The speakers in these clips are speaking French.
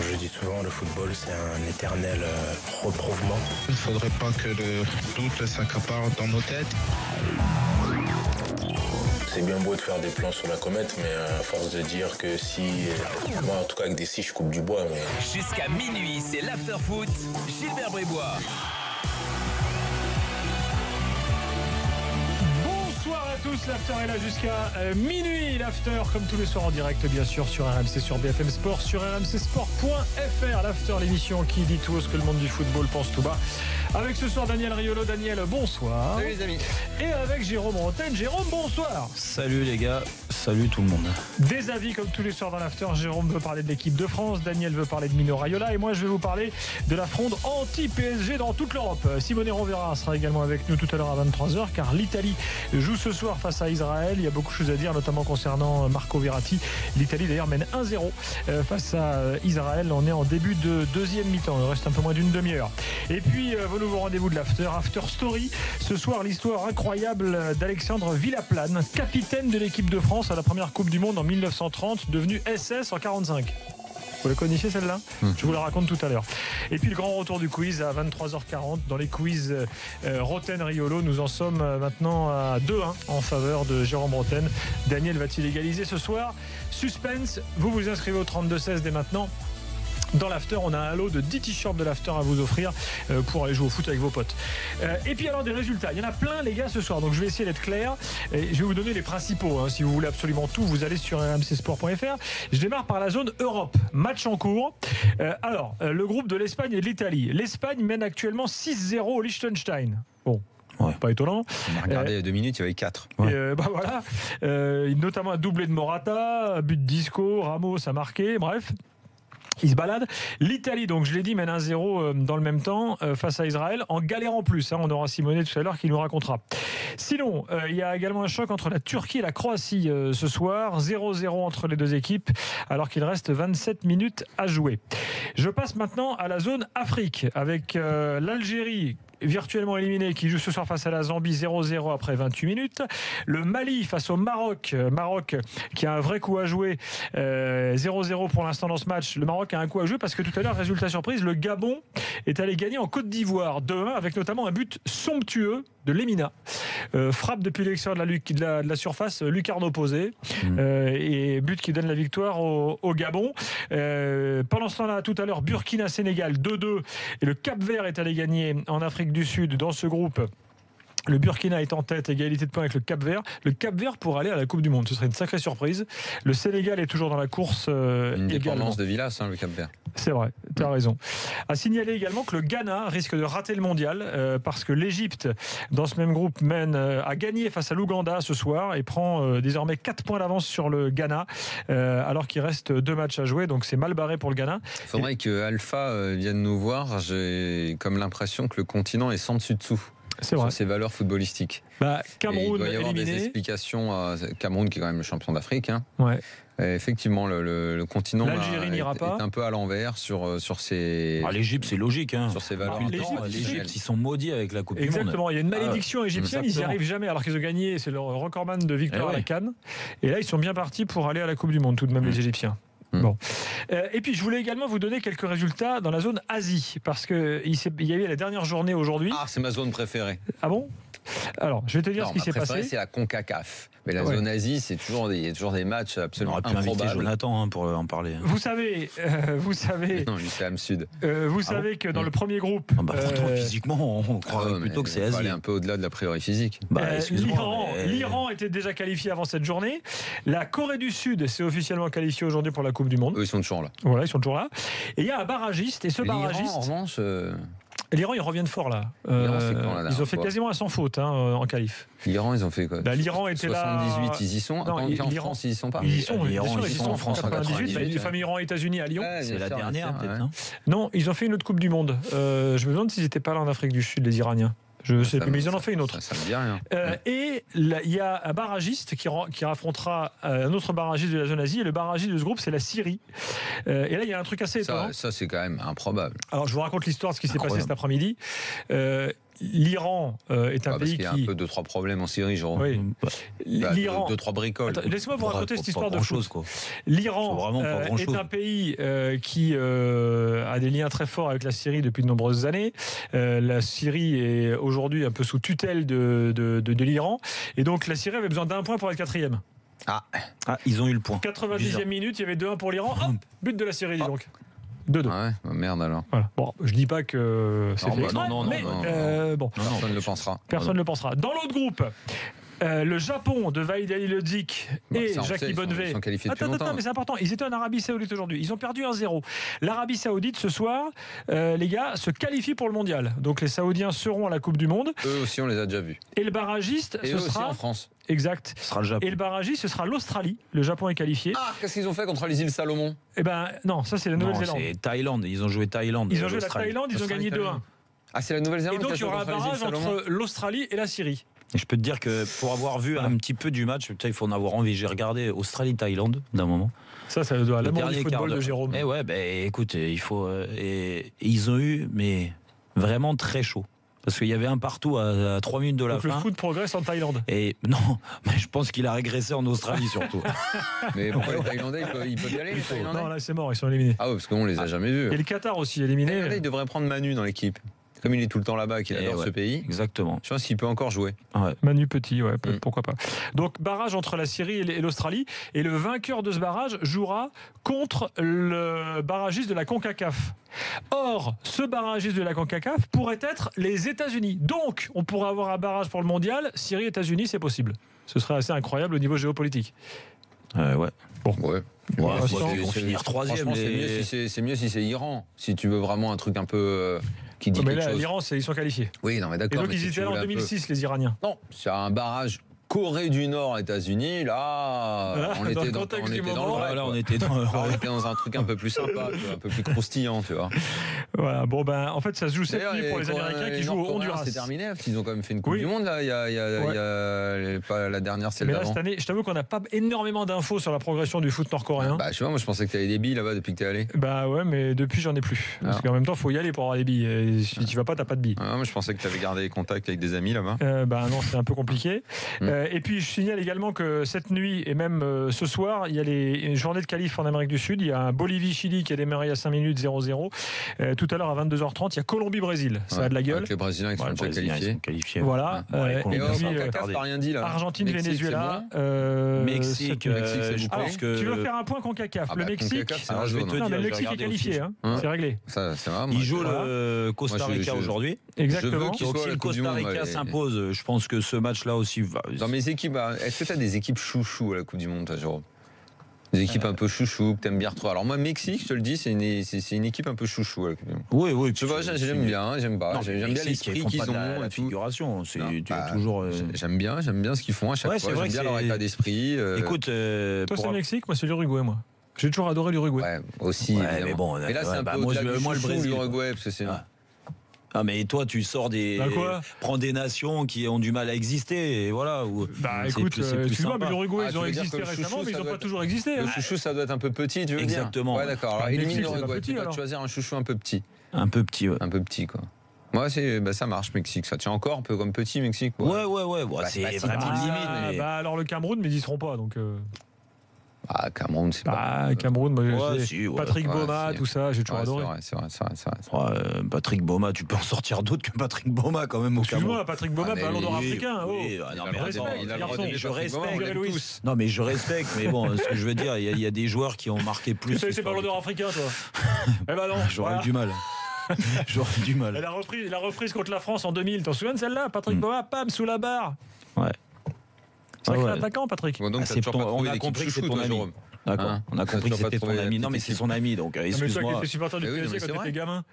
Je dis souvent, le football, c'est un éternel reprouvement. Il ne faudrait pas que le doute s'accapare dans nos têtes. C'est bien beau de faire des plans sur la comète, mais à force de dire que si... Moi, en tout cas, avec des scies, je coupe du bois. Mais... Jusqu'à minuit, c'est l'after-foot. Gilbert Brébois. Bonsoir à tous, l'after est là jusqu'à minuit. L'after, comme tous les soirs en direct, bien sûr, sur RMC, sur BFM Sport, sur rmcsport.fr. L'after, l'émission qui dit tout ce que le monde du football pense tout bas. Avec ce soir Daniel Riolo. Daniel, bonsoir. Salut les amis. Et avec Jérôme Rotten. Jérôme, bonsoir. Salut les gars, salut tout le monde. Des avis comme tous les soirs dans l'after. Jérôme veut parler de l'équipe de France, Daniel veut parler de Mino Raiola et moi je vais vous parler de la fronde anti-PSG dans toute l'Europe. Simone Rovera sera également avec nous tout à l'heure à 23h car l'Italie joue ce soir face à Israël. Il y a beaucoup de choses à dire, notamment concernant Marco Verratti. L'Italie d'ailleurs mène 1-0 face à Israël. On est en début de deuxième mi-temps, il reste un peu moins d'une demi-heure. Et puis vos nouveaux rendez-vous de l'after, After Story. Ce soir, l'histoire incroyable d'Alexandre Villaplane, capitaine de l'équipe de France à la première Coupe du Monde en 1930, devenu SS en 45. Vous la connaissiez celle-là ? Je vous la raconte tout à l'heure. Et puis le grand retour du quiz à 23h40 dans les quiz Roten-Riolo. Nous en sommes maintenant à 2-1 en faveur de Jérôme Roten. Daniel va-t-il égaliser ce soir ? Suspense, vous vous inscrivez au 32-16 dès maintenant. Dans l'after, on a un lot de 10 t-shirts de l'after à vous offrir pour aller jouer au foot avec vos potes. Et puis alors des résultats, il y en a plein les gars ce soir, donc je vais essayer d'être clair et je vais vous donner les principaux. Si vous voulez absolument tout, vous allez sur rmcsport.fr. Je démarre par la zone Europe, match en cours. Le groupe de l'Espagne et de l'Italie. L'Espagne mène actuellement 6-0 au Liechtenstein. Bon. Ouais. Pas étonnant. On a regardé il y a 2 minutes, il y avait 4. Voilà. Notamment un doublé de Morata, un but de Disco, Ramos a marqué, bref. Il se balade. L'Italie, donc je l'ai dit, mène 1-0 dans le même temps face à Israël, en galérant plus. On aura Simone tout à l'heure qui nous racontera. Sinon, il y a également un choc entre la Turquie et la Croatie ce soir. 0-0 entre les deux équipes, alors qu'il reste 27 minutes à jouer. Je passe maintenant à la zone Afrique, avec l'Algérie, virtuellement éliminé, qui joue ce soir face à la Zambie 0-0 après 28 minutes. Le Mali face au Maroc. Maroc qui a un vrai coup à jouer. 0-0 pour l'instant dans ce match. Le Maroc a un coup à jouer parce que tout à l'heure, résultat surprise, le Gabon est allé gagner en Côte d'Ivoire 2-1 avec notamment un but somptueux de Lemina. Frappe depuis l'extérieur de la surface, lucarne opposée. Et but qui donne la victoire au Gabon. Pendant ce temps-là, tout à l'heure, Burkina-Sénégal 2-2. Et le Cap-Vert est allé gagner en Afrique du Sud dans ce groupe. Le Burkina est en tête, égalité de points avec le Cap-Vert. Le Cap-Vert pour aller à la Coupe du Monde. Ce serait une sacrée surprise. Le Sénégal est toujours dans la course. Une dépendance également. de Villas, le Cap-Vert. C'est vrai, tu as raison. À signaler également que le Ghana risque de rater le mondial parce que l'Égypte, dans ce même groupe, a gagné face à l'Ouganda ce soir et prend désormais 4 points d'avance sur le Ghana alors qu'il reste 2 matchs à jouer. Donc c'est mal barré pour le Ghana. Il faudrait que Alpha vienne nous voir. J'ai comme l'impression que le continent est sans dessus-dessous. C'est vrai. Sur ses valeurs footballistiques. Cameroun il doit y avoir éliminé. des explications à Cameroun qui est quand même le champion d'Afrique. Ouais. Effectivement, le continent est un peu à l'envers sur ses. L'Égypte, c'est logique. Sur ses valeurs. L'Égypte, ils sont maudits avec la Coupe du Monde. Exactement, il y a une malédiction égyptienne, ils n'y arrivent jamais alors qu'ils ont gagné, c'est le recordman de victoire à la CAN. Et là, ils sont bien partis pour aller à la Coupe du Monde, tout de même, les Égyptiens. Bon. Et puis je voulais également vous donner quelques résultats dans la zone Asie parce qu'il y a eu la dernière journée aujourd'hui. C'est ma zone préférée. Ah bon ? Alors, je vais te dire ce qui s'est passé. C'est la CONCACAF. Mais la zone Asie, il y a toujours des matchs absolument improbables. Jonathan pour en parler. Vous savez. Non, lui c'est Am Sud. Vous savez que dans le premier groupe. Pourtant, physiquement, on croirait plutôt que c'est Asie. Il faut aller un peu au-delà de l'a priori physique. L'Iran était déjà qualifié avant cette journée. La Corée du Sud s'est officiellement qualifiée aujourd'hui pour la Coupe du Monde. Eux, ils sont toujours là. Voilà, ils sont toujours là. Et il y a un barragiste. Et ce barragiste. En revanche. L'Iran, ils reviennent fort là. Ils ont fait quasiment à 100 fautes en qualif. L'Iran, ils ont fait quoi L'Iran était 78, là. ils y sont. En France, ils y sont pas. Ils y sont, ils y sont en France. 98, les familles Iran-États-Unis à Lyon. C'est la dernière, peut-être, non ? Non, ils ont fait une autre Coupe du Monde. Je me demande s'ils n'étaient pas là en Afrique du Sud, les Iraniens. Je sais plus, mais ils en ont fait une autre. Ça me dit rien. Et il y a un barragiste qui affrontera un autre barragiste de la zone Asie. Et le barragiste de ce groupe, c'est la Syrie. Et là, il y a un truc assez étonnant. Ça, c'est quand même improbable. Alors, je vous raconte l'histoire de ce qui s'est passé cet après-midi. l'Iran est un pays qui... Il y a un peu 2-3 problèmes en Syrie, genre. Oui. L'Iran... 2-3 bricoles. Laissez-moi vous raconter cette histoire de foot. Quoi. L'Iran est un pays qui a des liens très forts avec la Syrie depuis de nombreuses années. La Syrie est aujourd'hui un peu sous tutelle de l'Iran. Et donc la Syrie avait besoin d'un point pour être 4e. Ils ont eu le point. 90e minute, il y avait 2-1 pour l'Iran. Hop, but de la Syrie, dis donc. 2-2. Ah ouais, merde alors. Voilà. Bon, je dis pas que c'est fait exprès, mais bon. Personne ne le pensera. Personne ne le pensera. Dans l'autre groupe, le Japon de Vahid Halilhodžić et Jackie Bonnevet. Attends, mais c'est important. Ils étaient en Arabie Saoudite aujourd'hui. Ils ont perdu 1-0. L'Arabie Saoudite ce soir, les gars, se qualifie pour le mondial. Donc les Saoudiens seront à la Coupe du Monde. Eux aussi, on les a déjà vus. Et le barragiste, ce sera aussi en France. Exact. Ce sera le Japon. Et le barragiste, ce sera l'Australie. Le Japon est qualifié. Qu'est-ce qu'ils ont fait contre les îles Salomon? Eh ben non, ça c'est la Nouvelle-Zélande. C'est Thaïlande. Ils ont joué Thaïlande. Ils ont joué la Thaïlande. Ils ont gagné 2-1. C'est la Nouvelle-Zélande. Et donc il y aura un barrage entre l'Australie et la Syrie. Et je peux te dire que pour avoir vu un petit peu du match, il faut en avoir envie. J'ai regardé Australie-Thaïlande d'un moment. Ça doit l'amour du football de Jérôme. Et ouais, écoute, il faut. Et ils ont eu, mais vraiment très chaud. Parce qu'il y avait un partout à 3 minutes de la fin. Le foot progresse en Thaïlande. Et non, mais je pense qu'il a régressé en Australie surtout. Mais pourquoi les Thaïlandais, ils peuvent y aller, les Thaïlandais? Non, là c'est mort, ils sont éliminés. Ah ouais, parce qu'on les a jamais vus. Et le Qatar aussi éliminé. Là, il devrait prendre Manu dans l'équipe. Comme il est tout le temps là-bas, qu'il adore ce pays. Exactement. Je pense qu'il peut encore jouer. Ouais. Manu Petit, ouais, pourquoi pas. Donc barrage entre la Syrie et l'Australie. Et le vainqueur de ce barrage jouera contre le barragiste de la CONCACAF. Or, ce barragiste de la CONCACAF pourrait être les États-Unis. Donc, on pourrait avoir un barrage pour le mondial. Syrie-États-Unis, c'est possible. Ce serait assez incroyable au niveau géopolitique. Ouais. Bon. Ouais. Ils vont finir 3e. C'est mieux si c'est Iran. Si tu veux vraiment un truc un peu qui dit quelque chose. L'Iran, ils sont qualifiés. Oui, non, mais d'accord. Et donc, ils étaient là en 2006, les Iraniens. Non, c'est un barrage Corée du Nord, États-Unis, là, on était dans un truc un peu plus sympa, un peu plus croustillant, tu vois. Voilà, bon ben, en fait, ça se joue cette nuit pour les Américains qui jouent au Honduras. C'est terminé, ils ont quand même fait une Coupe du Monde là. Il y a pas la dernière, celle d'avant. Mais là, cette année, je t'avoue qu'on n'a pas énormément d'infos sur la progression du foot nord-coréen. Je sais pas, moi je pensais que tu avais des billes là-bas depuis que tu es allé. Bah ouais, mais depuis j'en ai plus. Parce qu'en même temps, il faut y aller pour avoir des billes. Et si tu vas pas, t'as pas de billes. Moi je pensais que tu avais gardé les contacts avec des amis là-bas. Non, c'est un peu compliqué. Et puis je signale également que cette nuit et même ce soir, il y a les journées de qualif en Amérique du Sud. Il y a un Bolivie-Chili qui a démarré à 5 minutes 0-0. Tout à l'heure à 22h30, il y a Colombie-Brésil. Ça a de la gueule. Avec les Brésiliens qui sont déjà qualifiés. Voilà. Et CONCACAF, t'as rien dit là. Argentine, Venezuela, Mexique. Tu veux faire un point CONCACAF. Le Mexique, le Mexique est qualifié. C'est réglé. Il joue le Costa Rica aujourd'hui. Exactement. Donc si le Costa Rica s'impose, je pense que ce match-là aussi va. Dans mes équipes, est-ce que tu as des équipes chouchou à la Coupe du Monde, toi, Jérôme? Des équipes un peu chouchou que t'aimes bien retrouver. Alors moi, Mexique, je te le dis, c'est une équipe un peu chouchou à la Coupe du Monde. Oui. Tu vois, j'aime bien, j'aime pas. J'aime bien l'esprit qu'ils ont. La figuration, c'est toujours. J'aime bien ce qu'ils font à chaque fois. J'aime bien leur état d'esprit. Écoute, toi c'est le Mexique, moi c'est l'Uruguay, moi. J'ai toujours adoré l'Uruguay. Ouais, aussi. Mais bon, là c'est un peu moi le Brésil, l'Uruguay, parce que c'est. Ah mais toi tu sors prends des nations qui ont du mal à exister et voilà. Écoute, excuse-moi, mais l'Uruguay ils ont existé récemment, mais ils n'ont pas toujours existé. Le chouchou ça doit être un peu petit, tu veux dire? Exactement. Ouais d'accord. Alors élimine l'Uruguay, tu vas choisir un chouchou un peu petit. Un peu petit, ouais. Un peu petit quoi. Moi ça marche Mexique, ça tient encore un peu comme petit Mexique. Ouais. C'est vraiment limite. Alors le Cameroun, mais ils y seront pas donc. Cameroun, c'est pas. Cameroun, Patrick Boma, tout ça, j'ai toujours adoré. C'est vrai. Patrick Boma, tu peux en sortir d'autres que Patrick Boma quand même au Cameroun. Excuse-moi, Patrick Boma, ballon d'or africain. Je respecte. Non, mais je respecte, mais bon, ce que je veux dire, il y a des joueurs qui ont marqué plus. C'est ballon d'or africain, toi. Eh ben non. J'aurais du mal. La reprise contre la France en 2000, t'en souviens de celle-là? Patrick Boma, pam, sous la barre. Ouais. C'est un attaquant, Patrick. Donc, on a compris que c'est ton ami. D'accord. On a compris que c'était ton ami. Non, mais c'est son ami, donc excuse-moi. Mais toi qui étais supporter du PSG quand t'étais gamin.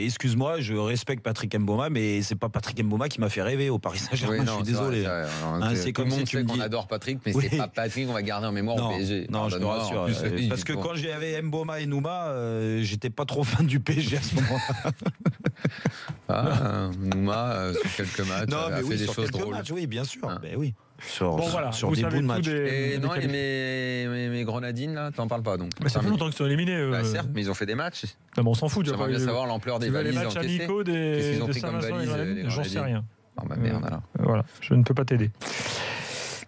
Excuse-moi, je respecte Patrick Mboma, mais c'est pas Patrick Mboma qui m'a fait rêver au Paris Saint-Germain. Je suis désolé. C'est comme si tu me dis qu'on adore Patrick, mais c'est pas Patrick qu'on va garder en mémoire au PSG. Non, je te rassure. Parce que quand j'avais Mboma et Nouma, j'étais pas trop fan du PSG à ce moment-là. Nouma, sur quelques matchs, a fait des choses drôles. Oui, bien sûr. Ben oui. Sur vous des savez bouts de match. Et non, mes Grenadines, là, t'en parles pas donc. Mais ça fait longtemps qu'ils sont éliminés. Certes, mais ils ont fait des matchs. Non, mais on s'en fout. J'aimerais bien savoir l'ampleur des valises les matchs encaissées. amicaux Qu'est-ce qu'ils ont des pris comme Saint-Vincent et valises, Grenadines, j'en sais rien. Oh bah merde alors. Voilà, je ne peux pas t'aider.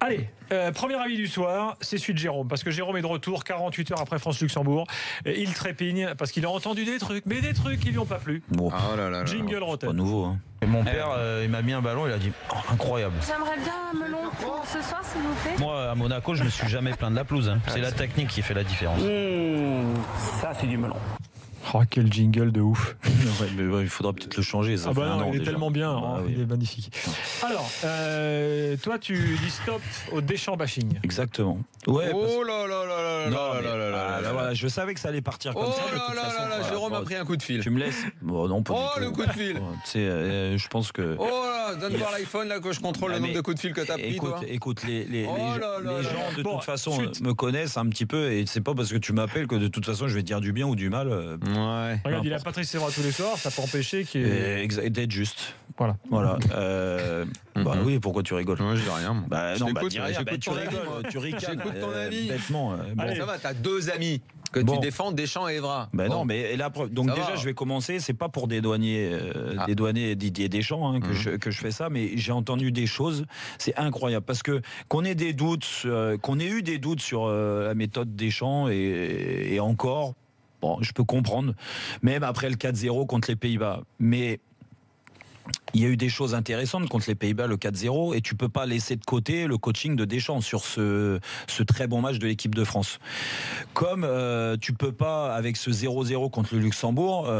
Allez, premier avis du soir, c'est celui de Jérôme, parce que Jérôme est de retour 48 heures après France-Luxembourg. Et il trépigne parce qu'il a entendu des trucs qui lui ont pas plu. Bon, Oh là là là. Jingle Rotten. pas nouveau. Hein. Et mon père, il m'a mis un ballon, il a dit incroyable. J'aimerais bien un melon pour ce soir, s'il vous plaît. Moi, à Monaco, je me suis jamais plaint de la pelouse. Hein. C'est la technique qui fait la différence. Ça, c'est du melon. Oh, quel jingle de ouf. Il faudra peut-être le changer. Ça Ah bah fait un non, an il est déjà. tellement bien, Oui. il est magnifique. Alors, toi tu dis stop au Deschamps bashing. Exactement. Ouais. Oh là là là là Non, là mais, là là là là. voilà, je savais que ça allait partir comme Oh ça. de là toute là façon. là là, Voilà, Jérôme a bon, pris un coup de fil. Tu me laisses. Bon, non, pas Oh du le tout. coup de fil. Tu sais, je pense que. Oh là, donne voir l'iPhone là que je contrôle le nombre de coups de fil que t'as pris toi. Écoute, les Oh là là là. gens de Bon, toute façon suite. me connaissent un petit peu et c'est pas parce que tu m'appelles que de toute façon je vais te dire du bien ou du mal. Ouais. Regarde, il a Patrice Evra tous les soirs, ça peut empêcher qu'il y ait... D'être juste. Voilà. Bah oui, pourquoi tu rigoles? Moi je dis rien. moi. Bah Je non, bah t'écoute, dis rien, j'écoute bah, tu ton avis, rigoles, moi. tu ricanes. J'écoute ton avis. Bêtement. Bon. Allez. Ça va, t'as deux amis que Bon. tu défends, Deschamps et Evra. Ben Bon. non, mais la preuve. Donc Ça déjà, va. je vais commencer. C'est pas pour dédouaner Didier Deschamps hein, que je fais ça, mais j'ai entendu des choses. C'est incroyable parce que qu'on ait des doutes, qu'on ait eu des doutes sur la méthode Deschamps et encore. Bon, je peux comprendre. Même après le 4-0 contre les Pays-Bas, mais il y a eu des choses intéressantes contre les Pays-Bas, le 4-0, et tu peux pas laisser de côté le coaching de Deschamps sur ce très bon match de l'équipe de France. Comme tu peux pas, avec ce 0-0 contre le Luxembourg,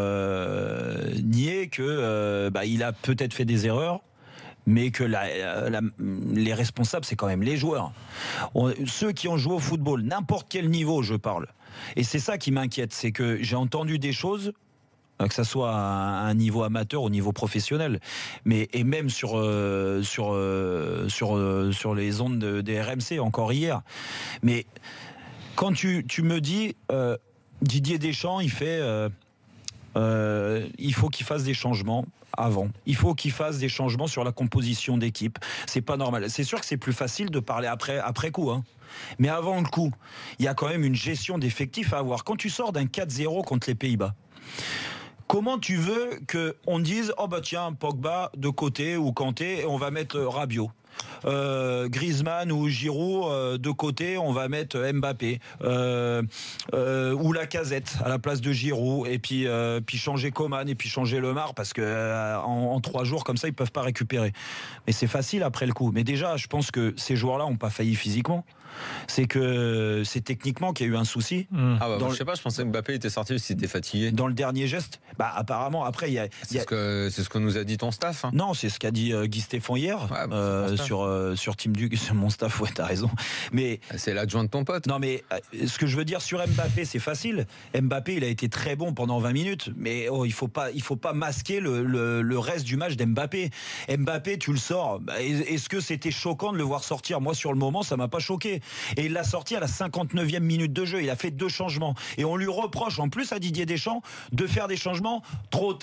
nier que il a peut-être fait des erreurs, mais que les responsables, c'est quand même les joueurs. Ceux qui ont joué au football, n'importe quel niveau, je parle. Et c'est ça qui m'inquiète, c'est que j'ai entendu des choses, que ça soit à un niveau amateur ou au niveau professionnel, et même sur les ondes des RMC encore hier. Mais quand tu me dis Didier Deschamps, il faut qu'il fasse des changements avant. Il faut qu'il fasse des changements sur la composition d'équipe. C'est pas normal. C'est sûr que c'est plus facile de parler après coup, hein. Mais avant le coup, il y a quand même une gestion d'effectifs à avoir. Quand tu sors d'un 4-0 contre les Pays-Bas, comment tu veux qu'on dise oh bah tiens Pogba de côté ou Kanté et on va mettre Rabiot, Griezmann ou Giroud de côté on va mettre Mbappé ou Lacazette à la place de Giroud et puis changer Coman et puis changer Lemar parce que en 3 jours comme ça ils peuvent pas récupérer. Mais c'est facile après le coup. Mais déjà je pense que ces joueurs-là ont pas failli physiquement. C'est que c'est techniquement qu'il y a eu un souci. Ah bah moi, je sais pas, je pensais que Mbappé était sorti parce qu'il était fatigué. Dans le dernier geste, bah apparemment après il y a. C'est ce que nous a dit ton staff. Hein. Non, c'est ce qu'a dit Guy Stéphane hier sur Team Duc, sur mon staff. Ouais, t'as raison. Mais c'est l'adjoint de ton pote. Non, mais ce que je veux dire sur Mbappé, c'est facile. Mbappé, il a été très bon pendant 20 minutes, mais il faut pas masquer le reste du match d'Mbappé. Mbappé, tu le sors. Est-ce que c'était choquant de le voir sortir? Moi, sur le moment, ça m'a pas choqué. Et il l'a sorti à la 59e minute de jeu. Il a fait 2 changements. Et on lui reproche en plus à Didier Deschamps de faire des changements trop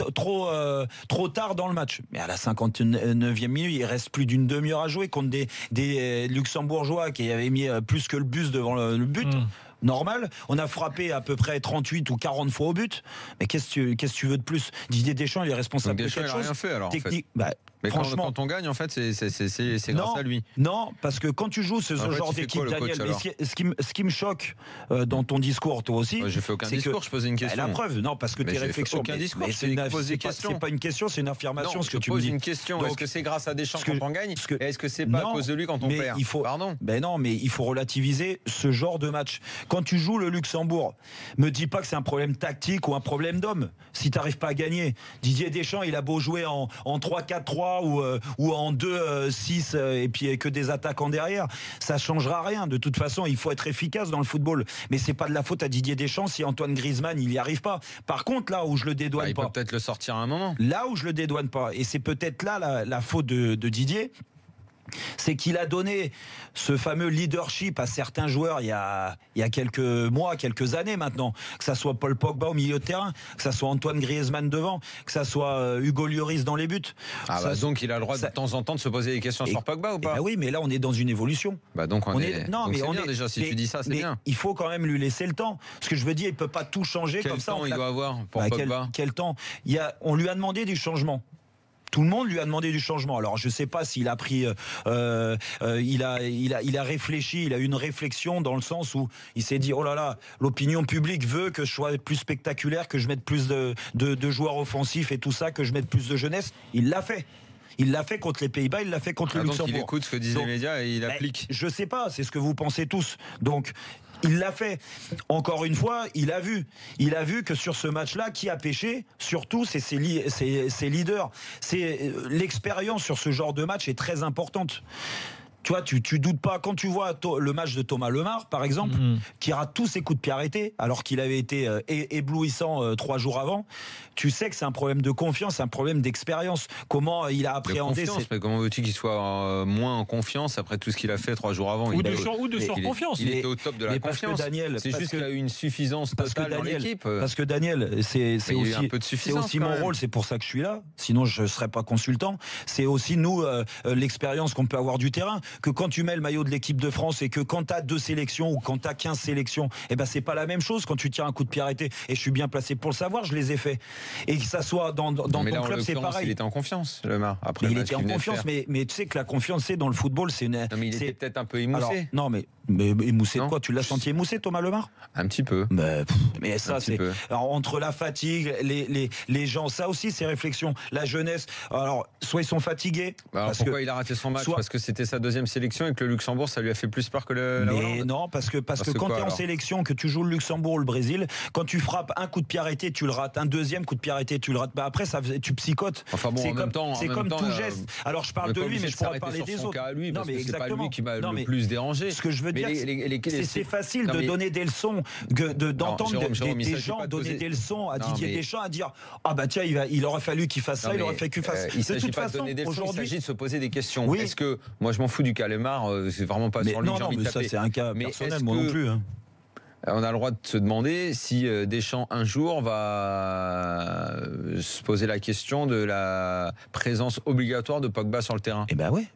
tard dans le match. Mais à la 59e minute, il reste plus d'une demi-heure à jouer contre des Luxembourgeois qui avaient mis plus que le bus devant le but. Normal, on a frappé à peu près 38 ou 40 fois au but. Mais qu'est-ce que tu veux de plus? Didier Deschamps, il est responsable de quelque chose. Il a rien fait alors. Technique, en fait. Mais franchement, quand on gagne, en fait, c'est grâce à lui. Non, parce que quand tu joues ce En fait, genre il fait d'équipe, quoi, le coach, Daniel, alors ce qui me choque dans ton discours, toi aussi. Moi, j'ai fait aucun c'est discours, que, je posais une question. La preuve, non, parce que Mais tes j'ai fait réflexions. aucun discours, mais je t'ai posé une question. C'est pas une question, c'est une affirmation Non, ce que je tu me pose dis. une question. Donc, Est-ce que c'est grâce à Deschamps quand on gagne? parce que- Est-ce que c'est pas Non, à cause de lui quand on mais perd? il faut, Pardon. Ben non, mais il faut relativiser ce genre de match. Quand tu joues le Luxembourg, me dis pas que c'est un problème tactique ou un problème d'homme. Si t'arrives pas à gagner, Didier Deschamps, il a beau jouer en 3-4-3 ou en 2-6 et puis que des attaquants derrière, ça changera rien. De toute façon, il faut être efficace dans le football. Mais c'est pas de la faute à Didier Deschamps si Antoine Griezmann il y arrive pas. Par contre, là où je le dédouane Il pas, peut peut-être le sortir à un moment. là où je le dédouane pas, et c'est peut-être là la faute de Didier, c'est qu'il a donné ce fameux leadership à certains joueurs il y a quelques mois, quelques années maintenant, que ça soit Paul Pogba au milieu de terrain, que ça soit Antoine Griezmann devant, que ça soit Hugo Lloris dans les buts. Donc il a le droit de temps en temps de se poser des questions sur Pogba ou pas? Oui, mais là on est dans une évolution. Donc on est non, mais c'est on bien est déjà, si tu dis ça, c'est bien. Il faut quand même lui laisser le temps. Ce que je veux dire, il peut pas tout changer comme ça. Quel temps il doit avoir pour Pogba? Quel temps? On lui a demandé du changement. Tout le monde lui a demandé du changement. Alors je sais pas s'il a pris, il a réfléchi, il a eu une réflexion dans le sens où il s'est dit oh là là, l'opinion publique veut que je sois plus spectaculaire, que je mette plus de joueurs offensifs et tout ça, que je mette plus de jeunesse. Il l'a fait. Il l'a fait contre les Pays-Bas, il l'a fait contre le Luxembourg. Donc il écoute ce que disent les médias et il applique. Je sais pas, c'est ce que vous pensez tous. Donc il l'a fait. Encore une fois, il a vu que sur ce match-là, qui a pêché, surtout, c'est ses leaders. L'expérience sur ce genre de match est très importante. Tu vois, tu doutes pas. Quand tu vois le match de Thomas Lemar, par exemple, qui rate tous ses coups de pied arrêtés, alors qu'il avait été éblouissant 3 jours avant, tu sais que c'est un problème de confiance, un problème d'expérience. Comment il a appréhendé mais comment veux-tu qu'il soit moins en confiance après tout ce qu'il a fait 3 jours avant? Ou de surconfiance. Il était au top de la confiance. C'est juste qu'il a eu une suffisance totale dans l'équipe. Parce que Daniel, c'est aussi mon rôle, c'est pour ça que je suis là. Sinon, je ne serais pas consultant. C'est aussi, nous, l'expérience qu'on peut avoir du terrain. Que quand tu mets le maillot de l'équipe de France et que quand tu as 2 sélections ou quand tu as 15 sélections, c'est pas la même chose quand tu tires un coup de pied arrêté. Et je suis bien placé pour le savoir, je les ai fait. Et que ça soit dans ton club, c'est pareil. Il était en confiance, Lemar. Après, il était en confiance, mais tu sais que la confiance, c'est dans le football, c'est une. Non, mais il était peut-être un peu émoussé. Alors, non, mais émoussé de quoi? Tu l'as senti émoussé, Thomas Lemar? Un petit peu. Mais ça, c'est. Alors, entre la fatigue, les gens, ça aussi, c'est réflexions. La jeunesse, alors, soit ils sont fatigués. Pourquoi il a raté son match? Parce que c'était sa 2e sélection et que le Luxembourg, ça lui a fait plus peur que la Hollande. Non, parce que quand tu es en sélection, que tu joues le Luxembourg ou le Brésil, quand tu frappes un coup de pied arrêté, tu le rates. Un 2e coup de pied arrêté, tu le rates. Après, tu psychotes. Enfin bon, c'est comme tout geste. Alors, je parle de lui, mais je pourrais parler des autres. Non, mais c'est pas lui qui m'a le plus dérangé. Ce que je veux dire, c'est facile de donner des leçons, d'entendre des gens donner des leçons à Didier Deschamps, à dire ah bah tiens, il aurait fallu qu'il fasse ça, il aurait fallu qu'il fasse. Il s'agit pas de donner des leçons, il s'agit de se poser des questions. Est-ce que moi je m'en fous du cas Lemar, c'est vraiment pas sur lui que j'ai envie de taper. Ça c'est un cas personnel, moi non plus. On a le droit de se demander si Deschamps un jour va se poser la question de la présence obligatoire de Pogba sur le terrain.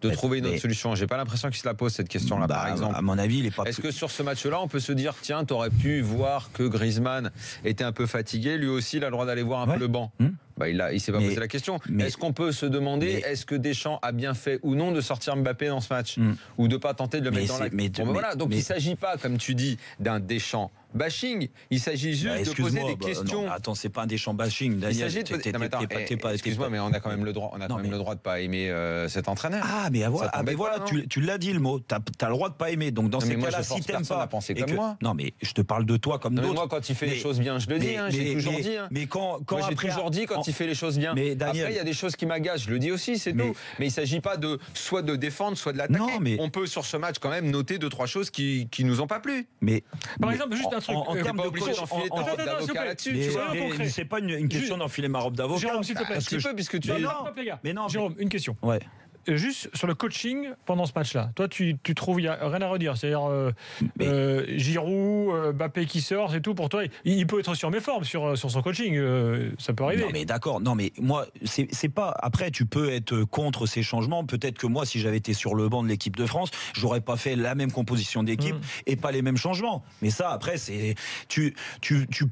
De trouver une autre solution. J'ai pas l'impression qu'il se la pose cette question-là, par exemple. À mon avis, il est pas. Est-ce que sur ce match-là, on peut se dire tiens, t'aurais pu voir que Griezmann était un peu fatigué, lui aussi, il a le droit d'aller voir un peu le banc. Il s'est pas posé la question. Est-ce qu'on peut se demander est-ce que Deschamps a bien fait ou non de sortir Mbappé dans ce match ou de pas tenter de le mettre dans la. Donc il s'agit pas, comme tu dis, d'un Deschamps bashing. Il s'agit juste de poser des questions. Non, attends, c'est pas un Deschamps bashing, Daniel. Excuse-moi, mais on a quand même le droit. On a quand même le droit de pas aimer cet entraîneur. Voilà, tu l'as dit le mot. T'as le droit de pas aimer. Donc dans ces cas-là, si t'aimes pas, comme moi. Non, mais je te parle de toi comme d'autres. Moi, quand il fait les choses bien, je le dis. J'ai toujours dit. Mais quand j'ai toujours dit quand il fait les choses bien. Mais Daniel, après, il y a des choses qui m'agacent. Je le dis aussi, c'est tout. Mais il s'agit pas soit de défendre, soit de l'attaquer. On peut sur ce match quand même noter 2-3 choses qui nous ont pas plu. Mais par exemple, juste un truc. En termes de obligé d'enfiler ta robe d'avocat là-dessus. C'est pas une question d'enfiler ma robe d'avocat. Jérôme, s'il te plaît. Un petit peu, puisque tu. Non, Jérôme, une question. Ouais. Juste sur le coaching pendant ce match-là, toi tu trouves il n'y a rien à redire, c'est-à-dire Giroud, Mbappé qui sort, c'est tout pour toi. Il peut être sur mes formes sur son coaching, ça peut arriver. Non mais d'accord, non mais moi c'est pas. Après tu peux être contre ces changements. Peut-être que moi si j'avais été sur le banc de l'équipe de France, j'aurais pas fait la même composition d'équipe et pas les mêmes changements. Mais ça après c'est tu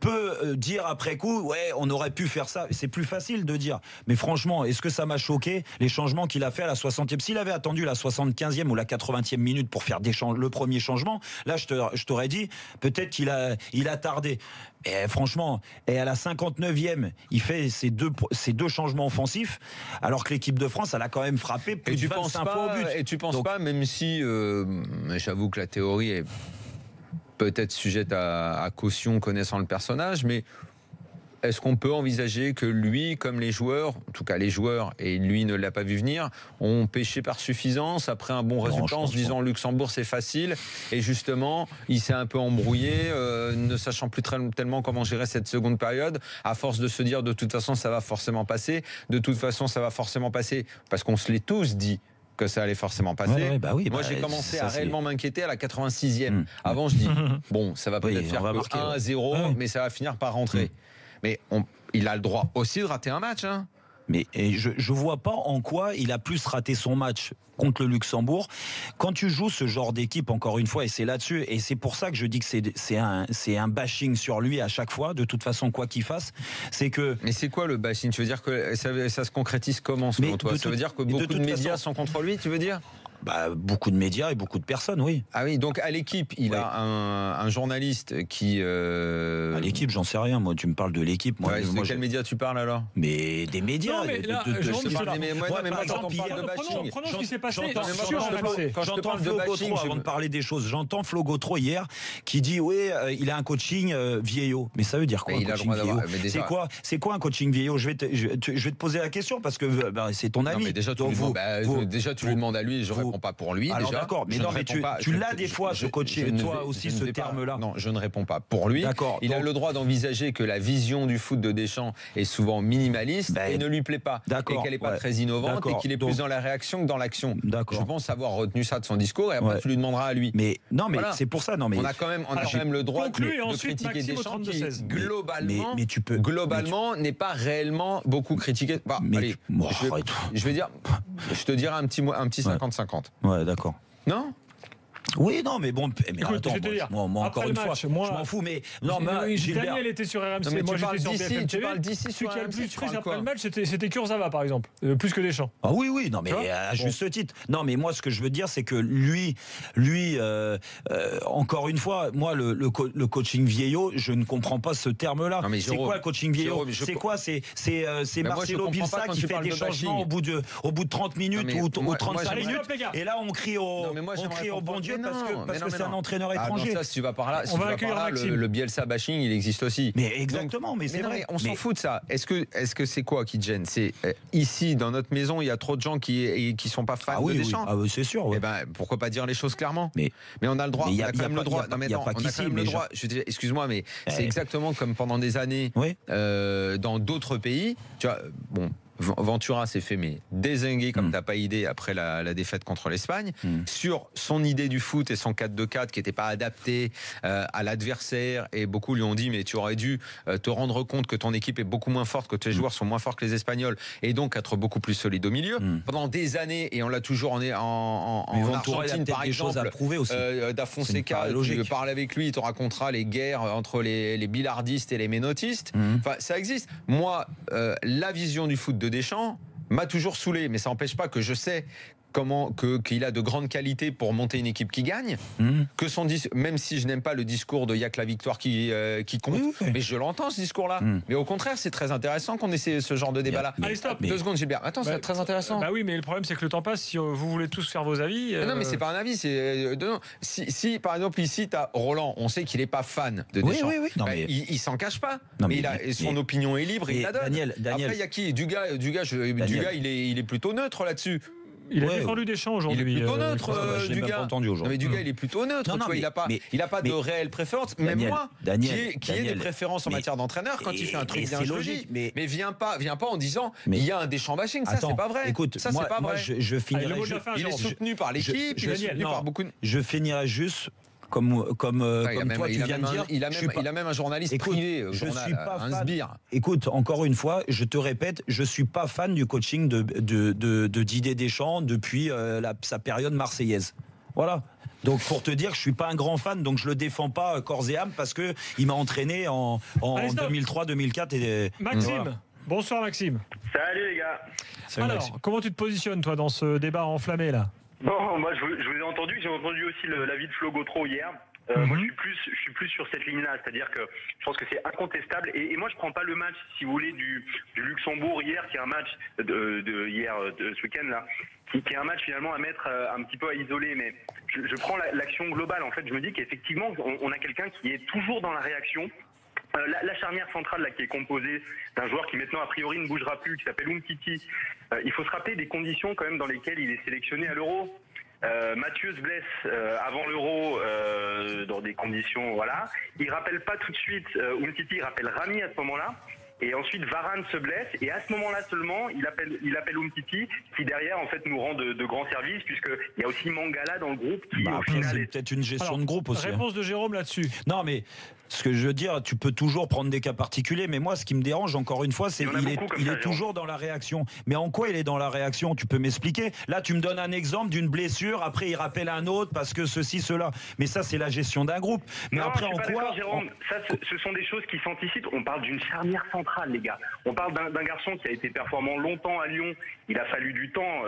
peux dire après coup ouais on aurait pu faire ça. C'est plus facile de dire. Mais franchement est-ce que ça m'a choqué les changements qu'il a fait à la 60e, s'il avait attendu la 75e ou la 80e minute pour faire le premier changement, là je t'aurais dit peut-être qu'il a tardé. Et franchement, à la 59e, il fait ces deux changements offensifs, alors que l'équipe de France, elle a quand même frappé plus de 25 fois au but. Et tu penses pas, même si j'avoue que la théorie est peut-être sujette à caution connaissant le personnage, mais est-ce qu'on peut envisager que lui, comme les joueurs, en tout cas les joueurs, et lui ne l'a pas vu venir, ont pêché par suffisance après un bon résultat en se disant Luxembourg c'est facile, et justement il s'est un peu embrouillé, ne sachant plus tellement comment gérer cette seconde période, à force de se dire de toute façon ça va forcément passer, parce qu'on se l'est tous dit. que ça allait forcément passer. Moi, j'ai commencé à réellement m'inquiéter à la 86e. Avant, je dis, bon, ça va peut-être faire 1-0, mais ça va finir par rentrer. Mais il a le droit aussi de rater un match. Hein. Mais je vois pas en quoi il a plus raté son match contre le Luxembourg. Quand tu joues ce genre d'équipe, encore une fois, et c'est là-dessus, et c'est pour ça que je dis que c'est un bashing sur lui à chaque fois, de toute façon, quoi qu'il fasse, c'est que... Mais c'est quoi le bashing? Tu veux dire que ça se concrétise comment, selon toi? Ça veut dire que beaucoup de médias sont contre lui, tu veux dire? Beaucoup de médias et beaucoup de personnes, oui. Ah oui, donc à l'équipe, il a un journaliste qui... À l'équipe, j'en sais rien. Moi, tu me parles de l'équipe. Moi, de quel média tu parles alors? Mais des médias. Non, mais là, moi, j'entends parler de bashing. Prenons ce qui s'est passé. J'entends Flo Gautreau, avant de parler des choses, j'entends Flo Gautreau hier qui dit oui, il a un coaching vieillot. Mais ça veut dire quoi, un coaching vieillot? C'est quoi un coaching vieillot? Je vais te poser la question parce que c'est ton ami. Déjà, tu lui demandes à lui, je réponds pas pour lui. Alors d'accord, mais non, mais tu l'as des fois ce coaching, toi aussi ce terme-là. Non, je ne réponds pas pour lui. D'accord. Il a le droit d'envisager que la vision du foot de Deschamps est souvent minimaliste et ne lui plaît pas, et qu'elle n'est pas très innovante, et qu'il est plus dans la réaction que dans l'action. Je pense avoir retenu ça de son discours, et après tu lui demanderas à lui. Mais non, mais c'est pour ça. Non, mais on a quand même le droit de critiquer Deschamps qui globalement n'est pas réellement beaucoup critiqué. Je te dirai un petit 50-50. Ouais, d'accord. Non? Oui, non, mais bon, mais écoute, attends, moi encore une fois, je m'en fous, mais non, Daniel était sur RMC, mais moi j'étais sur BFM TV. Tu parles d'ici Celui qui a le plus pris après le match, c'était Kurzawa, par exemple, plus que Deschamps. Ah oui, non, mais à juste titre. Non, mais moi, ce que je veux dire, c'est que lui, encore une fois, moi, le coaching vieillot, je ne comprends pas ce terme-là. C'est quoi le coaching vieillot? C'est quoi? C'est Marcelo Bielsa qui fait des changements au bout de 30 minutes ou 35 minutes, et là, on crie au bon Dieu parce que c'est un entraîneur étranger. Ça, si tu vas par là, on va accueillir Maxime. Le Bielsa bashing, il existe aussi. Mais exactement, mais c'est vrai. On s'en fout de ça. Est-ce que c'est quoi qui te gêne? C'est ici, dans notre maison, il y a trop de gens qui sont pas fans de Deschamps. Ah oui, c'est sûr. Eh ben, pourquoi pas dire les choses clairement? Mais on a le droit. On a quand même le droit. Non, mais on a quand même le droit. Excuse-moi, mais c'est exactement comme pendant des années dans d'autres pays. Tu vois, bon. Ventura s'est fait dézinguer comme t'as pas idée après la défaite contre l'Espagne sur son idée du foot et son 4-2-4 qui n'était pas adapté à l'adversaire, et beaucoup lui ont dit mais tu aurais dû te rendre compte que ton équipe est beaucoup moins forte, que tes joueurs sont moins forts que les Espagnols, et donc être beaucoup plus solide au milieu pendant des années. Et on l'a toujours en Argentine par exemple, Da Fonseca, tu parles avec lui, il te racontera les guerres entre les billardistes et les ménotistes. Enfin, ça existe. Moi, la vision du foot de Deschamps m'a toujours saoulé, mais ça n'empêche pas que je sais qu'il a de grandes qualités pour monter une équipe qui gagne, même si je n'aime pas le discours de y'a que la victoire qui compte, mais je l'entends ce discours-là. Mais au contraire, c'est très intéressant qu'on ait ce genre de débat-là. Allez, stop. 2 secondes, Gilbert. Attends, c'est très intéressant. Bah oui, mais le problème c'est que le temps passe. Si vous voulez tous faire vos avis. Non, mais c'est pas un avis. Si par exemple ici t'as Roland, on sait qu'il est pas fan de Deschamps. Non, il s'en cache pas. Mais son opinion est libre, il la donne. Daniel. Après, il y a qui? Dugas, il est plutôt neutre là-dessus. Il a défendu Deschamps aujourd'hui. Il est plutôt neutre, je l'ai même pas entendu aujourd'hui. Mais Dugas, il est plutôt neutre. Il n'a pas de réelle préférence. Même moi, qui ai des préférences en matière d'entraîneur, quand il fait un truc bien, je le dis. Mais viens pas en disant il y a un Deschamps bashing. Ça, c'est pas vrai. Écoute, ça, c'est pas vrai. Je finirai. Il est soutenu par l'équipe. Il est soutenu par beaucoup de. Je finirai juste. Comme toi, tu viens de dire. Il a même un journaliste privé. Je suis pas fan. Écoute, encore une fois, je te répète, je suis pas fan du coaching de Didier Deschamps depuis sa période marseillaise. Voilà. Donc pour te dire que je suis pas un grand fan, donc je le défends pas corps et âme parce que il m'a entraîné en 2003, 2004 et. Maxime. Voilà. Bonsoir Maxime. Salut les gars. Alors, Maxime. Comment tu te positionnes toi dans ce débat enflammé là? Bon, moi je vous ai entendu, j'ai entendu aussi l'avis de Flo Gautreau hier. Moi je suis plus sur cette ligne-là, c'est-à-dire que je pense que c'est incontestable. Et moi je prends pas le match, si vous voulez, du Luxembourg hier, qui est un match de ce week-end là, qui est un match finalement à mettre un petit peu à isoler. Mais je prends l'action globale. En fait, je me dis qu'effectivement on a quelqu'un qui est toujours dans la réaction. La charnière centrale là, qui est composée d'un joueur qui maintenant a priori ne bougera plus, qui s'appelle Umtiti. Il faut se rappeler des conditions quand même dans lesquelles il est sélectionné à l'Euro. Mathieu se blesse avant l'Euro dans des conditions, voilà. Il rappelle pas tout de suite Umtiti, il rappelle Rami à ce moment-là. Et ensuite, Varane se blesse. Et à ce moment-là seulement, il appelle Umtiti, qui derrière, en fait, nous rend de grands services, puisqu'il y a aussi Mangala dans le groupe, qui au final c'est peut-être une gestion de groupe aussi. Réponse de Jérôme là-dessus. Non, mais ce que je veux dire, tu peux toujours prendre des cas particuliers, mais moi, ce qui me dérange, encore une fois, c'est qu'il est toujours dans la réaction. Mais en quoi il est dans la réaction? Tu peux m'expliquer? Là, tu me donnes un exemple d'une blessure, après il rappelle un autre parce que ceci, cela. Mais ça, c'est la gestion d'un groupe. Mais non, après, je suis en pas quoi d'accord, Jérôme. Ça, ce sont des choses qui s'anticipent. On parle d'une charnière centrale, les gars. On parle d'un garçon qui a été performant longtemps à Lyon. Il a fallu du temps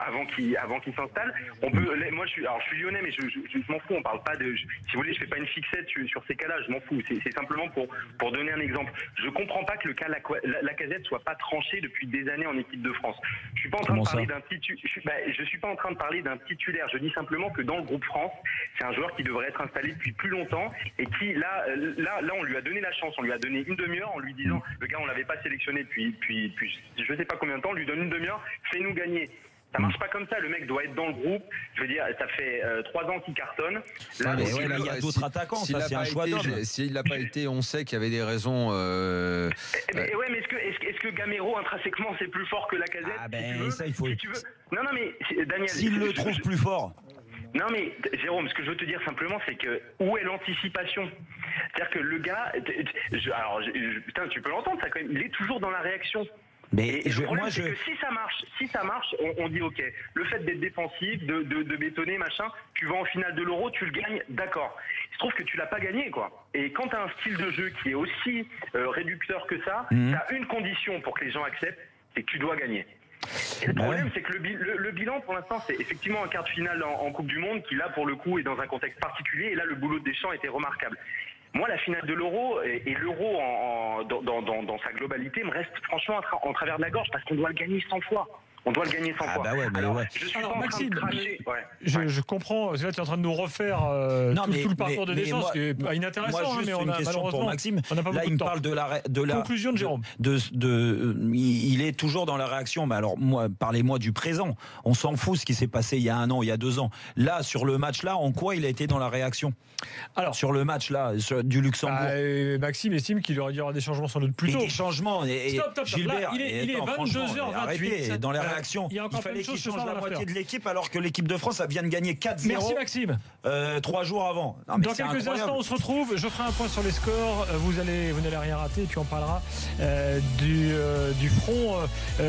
avant qu'il s'installe. Moi, je suis lyonnais, mais je m'en fous. On parle pas de. Si vous voulez, je fais pas une fixette sur ces cas-là. Je m'en fous. C'est simplement pour donner un exemple. Je comprends pas que le cas Lacazette soit pas tranché depuis des années en équipe de France. Je suis pas en train de parler d'un je suis pas en train de parler d'un titulaire. Je dis simplement que dans le groupe France, c'est un joueur qui devrait être installé depuis plus longtemps et qui là, on lui a donné la chance. On lui a donné une demi-heure en lui disant, le gars, on l'avait pas sélectionné depuis je sais pas combien de temps. On lui donne une demi-heure, fais-nous gagner. Ça marche pas comme ça, le mec doit être dans le groupe. Je veux dire, ça fait 3 ans qu'il cartonne. Là, il y a d'autres attaquants, ça c'est un choix d'homme. S'il n'a pas été, on sait qu'il y avait des raisons. Ouais, mais est-ce que Gamero intrinsèquement c'est plus fort que Lacazette? Ah ben ça il faut. Si tu veux. Non mais Daniel. S'il le trouve plus fort. Non mais Jérôme, ce que je veux te dire simplement, c'est que où est l'anticipation? C'est-à-dire que le gars, putain, tu peux l'entendre ça quand même. Il est toujours dans la réaction. Mais le problème, c'est que si ça marche, on dit ok. Le fait d'être défensif, de bétonner, machin, tu vas en finale de l'Euro, tu le gagnes, d'accord. Il se trouve que tu l'as pas gagné, quoi. Et quand tu as un style de jeu qui est aussi réducteur que ça, tu as une condition pour que les gens acceptent, c'est que tu dois gagner. Et le problème, c'est que le bilan, pour l'instant, c'est effectivement un quart de finale en Coupe du Monde qui, là, pour le coup, est dans un contexte particulier. Et là, le boulot de Deschamps était remarquable. Moi, la finale de l'Euro et l'Euro dans sa globalité me reste franchement en travers de la gorge parce qu'on doit le gagner 100 fois. On doit le gagner 100 fois. Bah ouais, alors, ouais. Je suis alors, pas en Maxime, train de cracher. Je comprends. Là, tu es en train de nous refaire tout le parcours de Deschamps, ce qui est pas inintéressant. Moi, juste mais on une a question pour Maxime. On n'a pas là, il me parle de la conclusion de Jérôme. Il est toujours dans la réaction. Mais alors, parlez-moi du présent. On s'en fout ce qui s'est passé il y a 1 an, il y a 2 ans. Là, sur le match-là, en quoi il a été dans la réaction? Alors, sur le match-là, du Luxembourg. Maxime estime qu'il aurait dû y avoir des changements sans doute plus tôt. Des changements. Stop. Gilbert, là, il est 22h28. Dans la réaction. Il fallait qu'il change la moitié de l'équipe alors que l'équipe de France vient de gagner 4-0. Merci Maxime. 3 jours avant. Non, dans quelques instants, on se retrouve. Je ferai un point sur les scores. Vous n'allez rien rater. Et puis on parlera du front,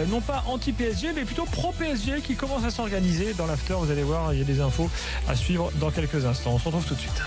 non pas anti-PSG, mais plutôt pro-PSG qui commence à s'organiser dans l'after. Vous allez voir, il y a des infos à suivre dans quelques instants. On se retrouve tout de suite.